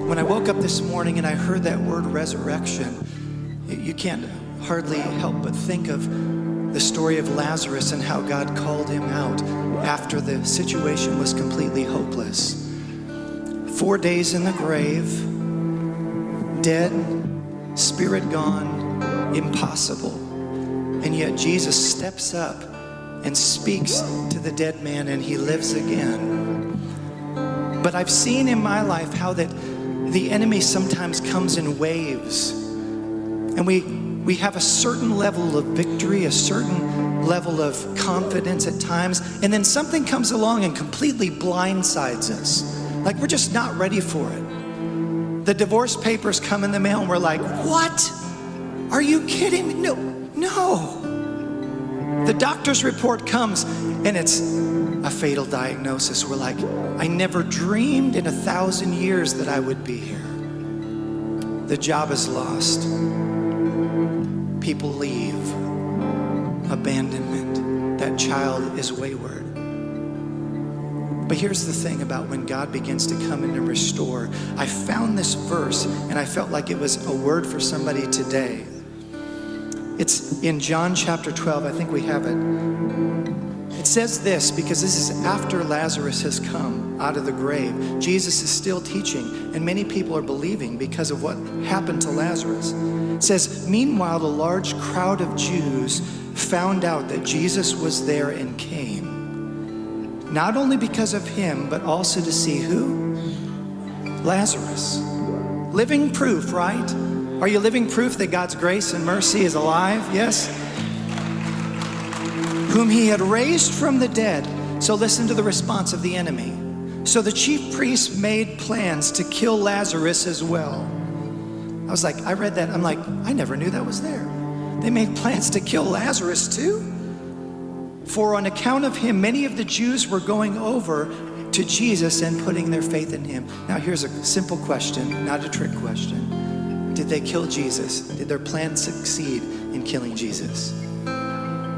When I woke up this morning and I heard that word resurrection, you can't hardly help but think of the story of Lazarus and how God called him out after the situation was completely hopeless. 4 days in the grave, dead, spirit gone, impossible. And yet Jesus steps up and speaks to the dead man and he lives again. But I've seen in my life how that the enemy sometimes comes in waves. And we have a certain level of victory, a certain level of confidence at times, and then something comes along and completely blindsides us. Like we're just not ready for it. The divorce papers come in the mail and we're like, what? Are you kidding me? No. The doctor's report comes and it's a fatal diagnosis. We're like, I never dreamed in 1,000 years that I would be here. The job is lost. People leave. Abandonment. That child is wayward. But here's the thing about when God begins to come in and restore. I found this verse and I felt like it was a word for somebody today. It's in John chapter 12. I think we have it. It says this because this is after Lazarus has come out of the grave. Jesus is still teaching and many people are believing because of what happened to Lazarus. It says, meanwhile, a large crowd of Jews found out that Jesus was there and came. Not only because of him, but also to see who? Lazarus. Living proof, right? Are you living proof that God's grace and mercy is alive? Yes? Whom he had raised from the dead. So listen to the response of the enemy. So the chief priests made plans to kill Lazarus as well. I was like, I read that. I'm like, I never knew that was there. They made plans to kill Lazarus too? For on account of him, many of the Jews were going over to Jesus and putting their faith in him. Now here's a simple question, not a trick question. Did they kill Jesus? Did their plan succeed in killing Jesus?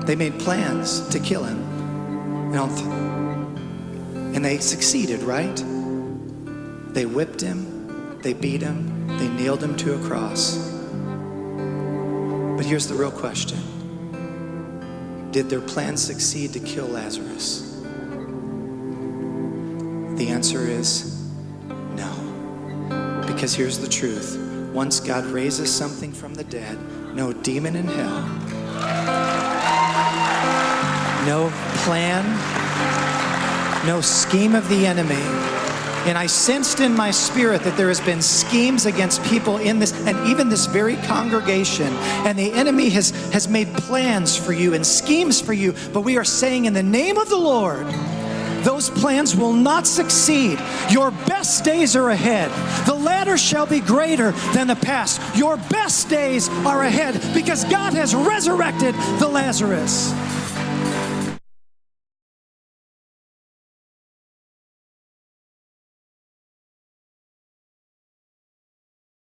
They made plans to kill him. And they succeeded, right? They whipped him, they beat him, they nailed him to a cross. But here's the real question. Did their plan succeed to kill Lazarus? The answer is no. Because here's the truth. Once God raises something from the dead, no demon in hell, no plan, no scheme of the enemy. And I sensed in my spirit that there has been schemes against people in this, and even this very congregation. And the enemy has made plans for you and schemes for you. But we are saying in the name of the Lord, those plans will not succeed. Your best days are ahead. The latter shall be greater than the past. Your best days are ahead because God has resurrected the Lazarus.